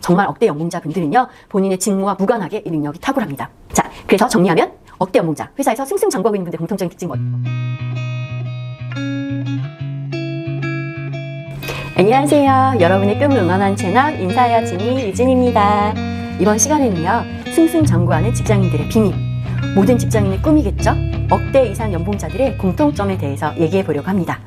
정말 억대 연봉자 분들은요, 본인의 직무와 무관하게 이 능력이 탁월합니다. 자, 그래서 정리하면 억대 연봉자, 회사에서 승승장구하고 있는 분들의 공통적인 특징은 뭐예요? 안녕하세요. 여러분의 꿈을 응원하는 채널 인사해요 진이 유진입니다. 이번 시간에는요, 승승장구하는 직장인들의 비밀, 모든 직장인의 꿈이겠죠? 억대 이상 연봉자들의 공통점에 대해서 얘기해 보려고 합니다.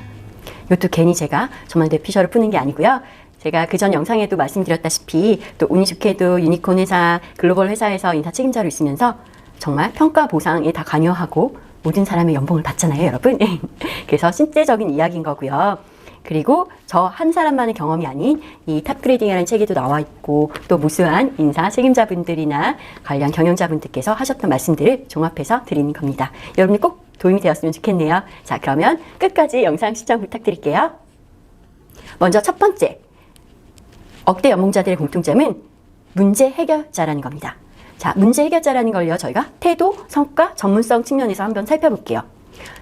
이것도 괜히 제가 저만 뇌피셜을 푸는 게 아니고요. 제가 그전 영상에도 말씀드렸다시피 또 운이 좋게도 유니콘 회사, 글로벌 회사에서 인사 책임자로 있으면서 정말 평가 보상에 다 관여하고 모든 사람의 연봉을 받잖아요, 여러분. 그래서 실제적인 이야기인 거고요. 그리고 저 한 사람만의 경험이 아닌 이 탑그레이딩이라는 책에도 나와 있고 또 무수한 인사 책임자분들이나 관련 경영자분들께서 하셨던 말씀들을 종합해서 드리는 겁니다. 여러분이 꼭 도움이 되었으면 좋겠네요. 자, 그러면 끝까지 영상 시청 부탁드릴게요. 먼저 첫 번째, 억대 연봉자들의 공통점은 문제 해결자라는 겁니다. 자, 문제 해결자라는 걸요, 저희가 태도, 성과, 전문성 측면에서 한번 살펴볼게요.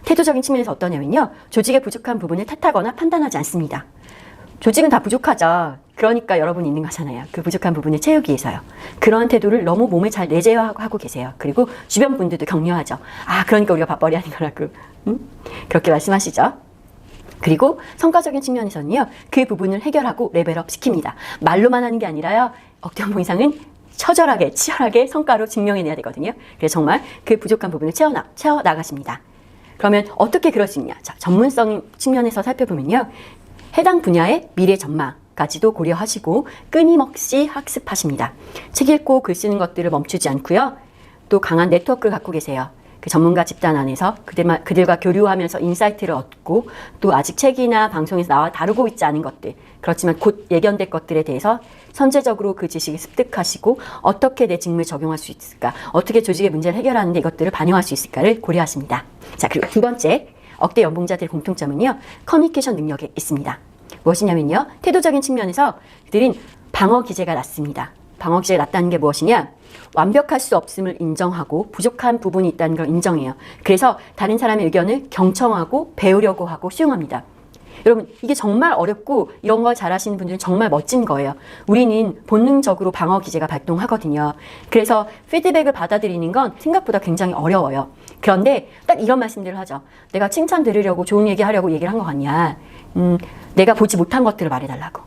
태도적인 측면에서 어떠냐면요, 조직의 부족한 부분을 탓하거나 판단하지 않습니다. 조직은 다 부족하죠. 그러니까 여러분이 있는 거잖아요. 그 부족한 부분을 채우기 위해서요. 그러한 태도를 너무 몸에 잘 내재화하고 계세요. 그리고 주변 분들도 격려하죠. 아, 그러니까 우리가 밥벌이 하는 거라고. 그렇게 말씀하시죠. 그리고 성과적인 측면에서는요, 그 부분을 해결하고 레벨업 시킵니다. 말로만 하는 게 아니라요, 억대 연봉 이상은 처절하게, 치열하게 성과로 증명해내야 되거든요. 그래서 정말 그 부족한 부분을 채워나가십니다. 그러면 어떻게 그럴 수 있냐? 자, 전문성 측면에서 살펴보면요, 해당 분야의 미래 전망까지도 고려하시고 끊임없이 학습하십니다. 책 읽고 글 쓰는 것들을 멈추지 않고요, 또 강한 네트워크를 갖고 계세요. 그 전문가 집단 안에서 그들과 교류하면서 인사이트를 얻고 또 아직 책이나 방송에서 나와 다루고 있지 않은 것들, 그렇지만 곧 예견될 것들에 대해서 선제적으로 그 지식을 습득하시고 어떻게 내 직무에 적용할 수 있을까, 어떻게 조직의 문제를 해결하는데 이것들을 반영할 수 있을까를 고려하십니다. 자, 그리고 두 번째, 억대 연봉자들의 공통점은요, 커뮤니케이션 능력에 있습니다. 무엇이냐면요, 태도적인 측면에서 그들은 방어 기제가 낮습니다. 방어 기제가 낮다는 게 무엇이냐? 완벽할 수 없음을 인정하고 부족한 부분이 있다는 걸 인정해요. 그래서 다른 사람의 의견을 경청하고 배우려고 하고 수용합니다. 여러분, 이게 정말 어렵고 이런 걸 잘하시는 분들은 정말 멋진 거예요. 우리는 본능적으로 방어 기제가 발동하거든요. 그래서 피드백을 받아들이는 건 생각보다 굉장히 어려워요. 그런데 딱 이런 말씀들을 하죠. 내가 칭찬 들으려고 좋은 얘기 하려고 얘기를 한 거 같냐? 내가 보지 못한 것들을 말해달라고.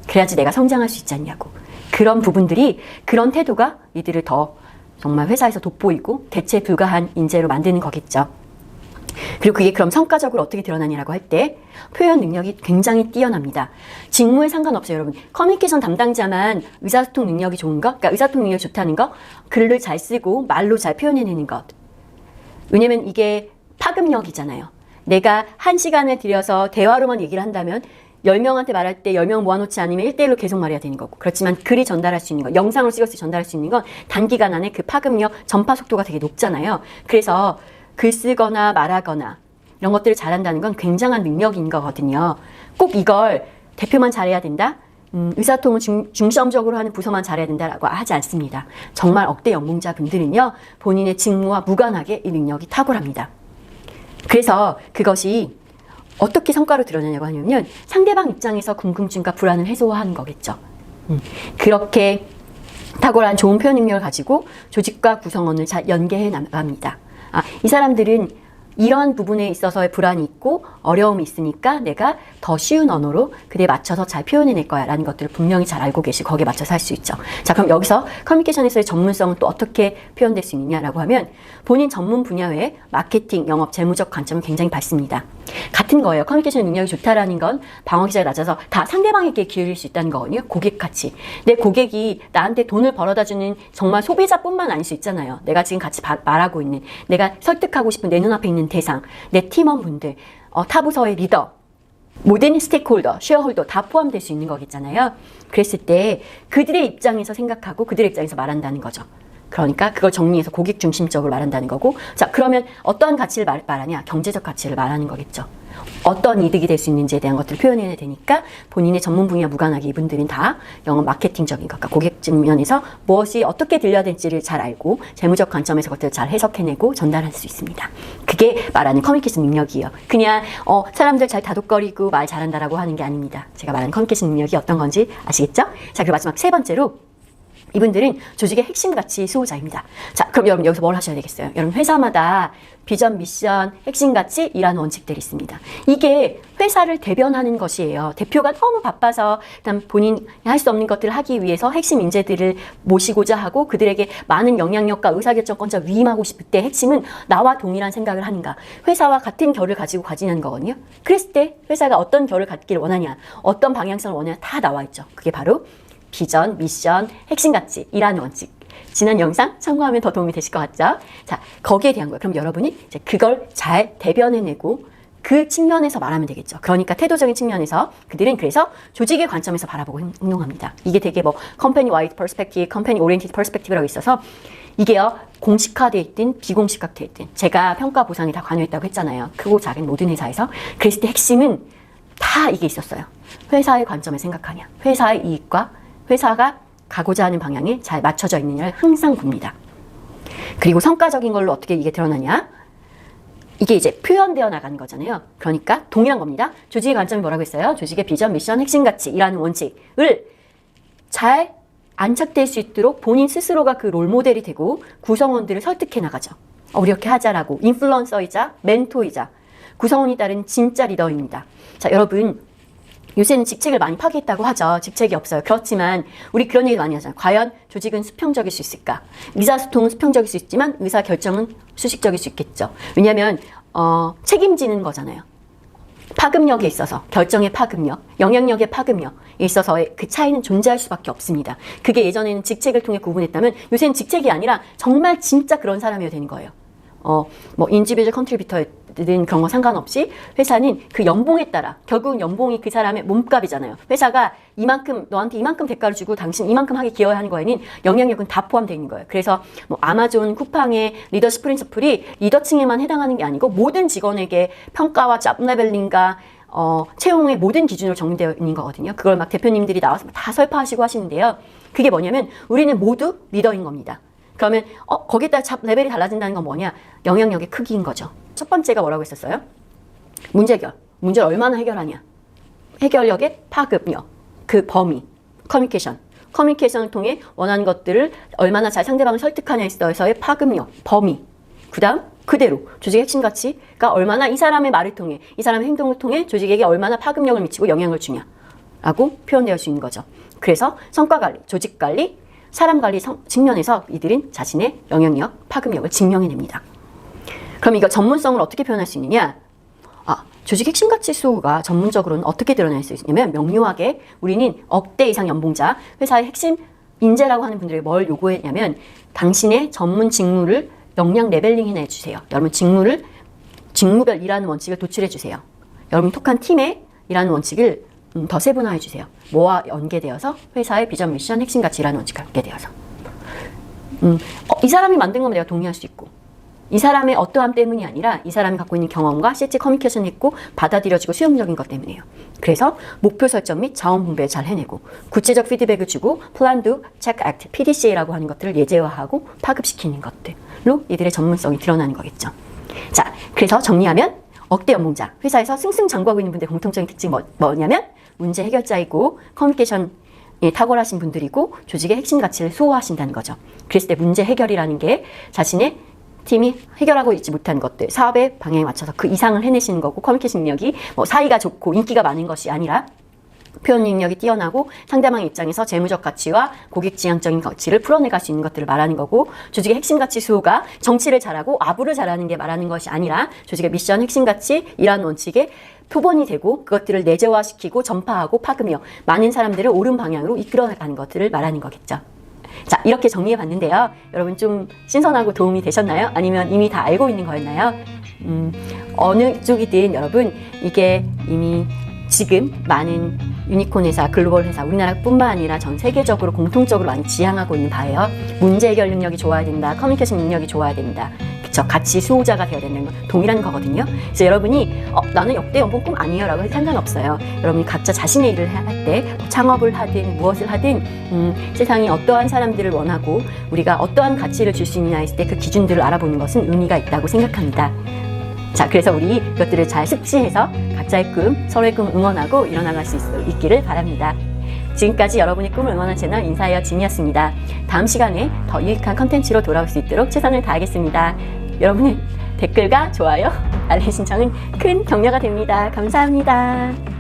그래야지 내가 성장할 수 있지 않냐고. 그런 부분들이, 그런 태도가 이들을 더 정말 회사에서 돋보이고 대체 불가한 인재로 만드는 거겠죠. 그리고 그게 그럼 성과적으로 어떻게 드러나냐라고 할 때 표현 능력이 굉장히 뛰어납니다. 직무에 상관없어요, 여러분. 커뮤니케이션 담당자만 의사소통 능력이 좋은 것, 그러니까 의사소통 능력이 좋다는 것, 글을 잘 쓰고 말로 잘 표현해내는 것. 왜냐면 이게 파급력이잖아요. 내가 1시간을 들여서 대화로만 얘기를 한다면 10명한테 말할 때 10명 모아놓지 않으면 1대1로 계속 말해야 되는 거고, 그렇지만 글이 전달할 수 있는 거, 영상으로 찍어서 전달할 수 있는 건 단기간 안에 그 파급력, 전파 속도가 되게 높잖아요. 그래서 글 쓰거나 말하거나 이런 것들을 잘한다는 건 굉장한 능력인 거거든요. 꼭 이걸 대표만 잘해야 된다? 의사소통을 중점적으로 하는 부서만 잘해야 된다라고 하지 않습니다. 정말 억대 연봉자 분들은요, 본인의 직무와 무관하게 이 능력이 탁월합니다. 그래서 그것이 어떻게 성과로 드러나냐고 하냐면 상대방 입장에서 궁금증과 불안을 해소하는 거겠죠. 그렇게 탁월한 좋은 표현 능력을 가지고 조직과 구성원을 잘 연계해 나갑니다. 아, 이 사람들은 이런 부분에 있어서의 불안이 있고 어려움이 있으니까 내가 더 쉬운 언어로 그에 맞춰서 잘 표현해낼 거야 라는 것들을 분명히 잘 알고 계시고 거기에 맞춰서 할 수 있죠. 자, 그럼 여기서 커뮤니케이션에서의 전문성은 또 어떻게 표현될 수 있느냐라고 하면 본인 전문 분야 외에 마케팅, 영업, 재무적 관점은 굉장히 밝습니다. 같은 거예요. 커뮤니케이션 능력이 좋다라는 건 방어 기제가 낮아서 다 상대방에게 기울일 수 있다는 거거든요. 고객 가치. 내 고객이 나한테 돈을 벌어다주는 정말 소비자뿐만 아닐 수 있잖아요. 내가 지금 같이 말하고 있는, 내가 설득하고 싶은 내 눈앞에 있는 대상, 내 팀원분들, 타부서의 리더, 모든 스테이크홀더, 쉐어홀더 다 포함될 수 있는 거겠잖아요. 그랬을 때 그들의 입장에서 생각하고 그들의 입장에서 말한다는 거죠. 그러니까 그걸 정리해서 고객 중심적으로 말한다는 거고, 자, 그러면 어떠한 가치를 말하냐? 경제적 가치를 말하는 거겠죠. 어떤 이득이 될 수 있는지에 대한 것들을 표현해야 되니까 본인의 전문 분야 무관하게 이분들은 다 영업 마케팅적인 것과 고객 측면에서 무엇이 어떻게 들려야 될지를 잘 알고 재무적 관점에서 그것들을 잘 해석해내고 전달할 수 있습니다. 그게 말하는 커뮤니케이션 능력이에요. 그냥 사람들 잘 다독거리고 말 잘한다라고 하는 게 아닙니다. 제가 말하는 커뮤니케이션 능력이 어떤 건지 아시겠죠? 자, 그리고 마지막 세 번째로 이분들은 조직의 핵심 가치 수호자입니다. 자, 그럼 여러분 여기서 뭘 하셔야 되겠어요? 여러분 회사마다 비전, 미션, 핵심 가치, 일하는 원칙들이 있습니다. 이게 회사를 대변하는 것이에요. 대표가 너무 바빠서 일단 본인이 할 수 없는 것들을 하기 위해서 핵심 인재들을 모시고자 하고 그들에게 많은 영향력과 의사결정권자 위임하고 싶을 때 핵심은 나와 동일한 생각을 하는가. 회사와 같은 결을 가지고 가지는 거거든요. 그랬을 때 회사가 어떤 결을 갖기를 원하냐, 어떤 방향성을 원하냐 다 나와 있죠. 그게 바로 비전, 미션, 핵심 가치, 일하는 원칙. 지난 영상 참고하면 더 도움이 되실 것 같죠? 자, 거기에 대한 거예요. 그럼 여러분이 이제 그걸 잘 대변해내고 그 측면에서 말하면 되겠죠. 그러니까 태도적인 측면에서 그들은 그래서 조직의 관점에서 바라보고 행동합니다. 이게 되게 뭐 컴퍼니 와이드 퍼스펙티브, 컴퍼니 오리엔티드 퍼스펙티브라고 있어서 이게요 공식화되어 있든 비공식화되어 있든 제가 평가 보상에 다 관여했다고 했잖아요. 크고 작은 모든 회사에서. 그랬을 때 핵심은 다 이게 있었어요. 회사의 관점에 생각하냐, 회사의 이익과 회사가 가고자 하는 방향에 잘 맞춰져 있느냐를 항상 봅니다. 그리고 성과적인 걸로 어떻게 이게 드러나냐? 이게 이제 표현되어 나가는 거잖아요. 그러니까 동일한 겁니다. 조직의 관점이 뭐라고 했어요? 조직의 비전, 미션, 핵심 가치, 일하는 원칙을 잘 안착될 수 있도록 본인 스스로가 그 롤모델이 되고 구성원들을 설득해 나가죠. 우리 이렇게 하자라고. 인플루언서이자 멘토이자 구성원이 따른 진짜 리더입니다. 자, 여러분 요새는 직책을 많이 파괴했다고 하죠. 직책이 없어요. 그렇지만 우리 그런 얘기 많이 하잖아요. 과연 조직은 수평적일 수 있을까? 의사소통은 수평적일 수 있지만 의사결정은 수식적일 수 있겠죠. 왜냐하면 책임지는 거잖아요. 파급력에 있어서 결정의 파급력, 영향력의 파급력에 있어서의 그 차이는 존재할 수밖에 없습니다. 그게 예전에는 직책을 통해 구분했다면 요새는 직책이 아니라 정말 진짜 그런 사람이어야 되는 거예요. 뭐 인디비주얼 컨트리뷰터든 그런 거 상관없이 회사는 그 연봉에 따라 결국은 연봉이 그 사람의 몸값이잖아요. 회사가 이만큼 너한테 이만큼 대가를 주고 당신 이만큼 하게 기여해야 하는 거에는 영향력은 다 포함되어 있는 거예요. 그래서 뭐 아마존, 쿠팡의 리더십 프린시플이 리더층에만 해당하는 게 아니고 모든 직원에게 평가와 잡 레벨링과 채용의 모든 기준으로 정리되어 있는 거거든요. 그걸 막 대표님들이 나와서 다 설파하시고 하시는데요. 그게 뭐냐면 우리는 모두 리더인 겁니다. 그러면 거기에 따라 레벨이 달라진다는 건 뭐냐? 영향력의 크기인 거죠. 첫 번째가 뭐라고 했었어요? 문제를 얼마나 해결하냐? 해결력의 파급력, 그 범위, 커뮤니케이션을 통해 원하는 것들을 얼마나 잘 상대방을 설득하냐에 있어서의 파급력, 범위. 그 다음 그대로 조직의 핵심 가치가 얼마나 이 사람의 말을 통해 이 사람의 행동을 통해 조직에게 얼마나 파급력을 미치고 영향을 주냐라고 표현되어 수 있는 거죠. 그래서 성과관리, 조직관리, 사람관리 측면에서 이들은 자신의 영향력, 파급력을 증명해냅니다. 그럼 이거 전문성을 어떻게 표현할 수 있느냐? 조직 핵심 가치 수호가 전문적으로는 어떻게 드러낼 수 있냐면 명료하게 우리는 억대 이상 연봉자, 회사의 핵심 인재라고 하는 분들에게 뭘 요구했냐면 당신의 전문 직무를 역량 레벨링 해내주세요. 여러분 직무별 일하는 원칙을 도출해주세요. 여러분 속한 팀의 일하는 원칙을 더 세분화해 주세요. 뭐와 연계되어서 회사의 비전, 미션, 핵심 가치라는 원칙과 연계되어서 이 사람이 만든 거면 내가 동의할 수 있고 이 사람의 어떠함 때문이 아니라 이 사람이 갖고 있는 경험과 실제 커뮤니케이션이 있고 받아들여지고 수용적인 것 때문이에요. 그래서 목표 설정 및 자원 분배 잘 해내고 구체적 피드백을 주고 Plan, Do, Check, Act, PDCA라고 하는 것들을 예제화하고 파급시키는 것들로 이들의 전문성이 드러나는 거겠죠. 자, 그래서 정리하면 억대 연봉자, 회사에서 승승장구하고 있는 분들의 공통적인 특징이 뭐냐면 문제 해결자이고 커뮤니케이션에 탁월하신 분들이고 조직의 핵심 가치를 수호하신다는 거죠. 그랬을 때 문제 해결이라는 게 자신의 팀이 해결하고 있지 못한 것들, 사업의 방향에 맞춰서 그 이상을 해내시는 거고 커뮤니케이션 능력이 뭐 사이가 좋고 인기가 많은 것이 아니라 표현 능력이 뛰어나고 상대방의 입장에서 재무적 가치와 고객 지향적인 가치를 풀어내갈 수 있는 것들을 말하는 거고 조직의 핵심 가치 수호가 정치를 잘하고 아부를 잘하는 게 말하는 것이 아니라 조직의 미션 핵심 가치 이라는 원칙에 표본이 되고 그것들을 내재화시키고 전파하고 파급력 많은 사람들을 옳은 방향으로 이끌어가는 것들을 말하는 거겠죠. 자, 이렇게 정리해 봤는데요. 여러분 좀 신선하고 도움이 되셨나요? 아니면 이미 다 알고 있는 거였나요? 어느 쪽이든 여러분 이게 이미 지금 많은 유니콘 회사, 글로벌 회사, 우리나라뿐만 아니라 전 세계적으로 공통적으로 많이 지향하고 있는 바예요. 문제 해결 능력이 좋아야 된다. 커뮤니케이션 능력이 좋아야 된다. 그쵸? 같이 수호자가 되어야 되는 건 동일한 거거든요. 그래서 여러분이 나는 역대 연봉 꿈 아니에요 라고 해도 상관없어요. 여러분이 각자 자신의 일을 할 때 창업을 하든 무엇을 하든 세상이 어떠한 사람들을 원하고 우리가 어떠한 가치를 줄 수 있느냐 했을 때 그 기준들을 알아보는 것은 의미가 있다고 생각합니다. 자, 그래서 우리 이것들을 잘 숙지해서 각자의 꿈, 서로의 꿈 응원하고 일어나갈 수 있기를 바랍니다. 지금까지 여러분의 꿈을 응원한 채널 인사이어 진이었습니다. 다음 시간에 더 유익한 컨텐츠로 돌아올 수 있도록 최선을 다하겠습니다. 여러분의 댓글과 좋아요, 알림 신청은 큰 격려가 됩니다. 감사합니다.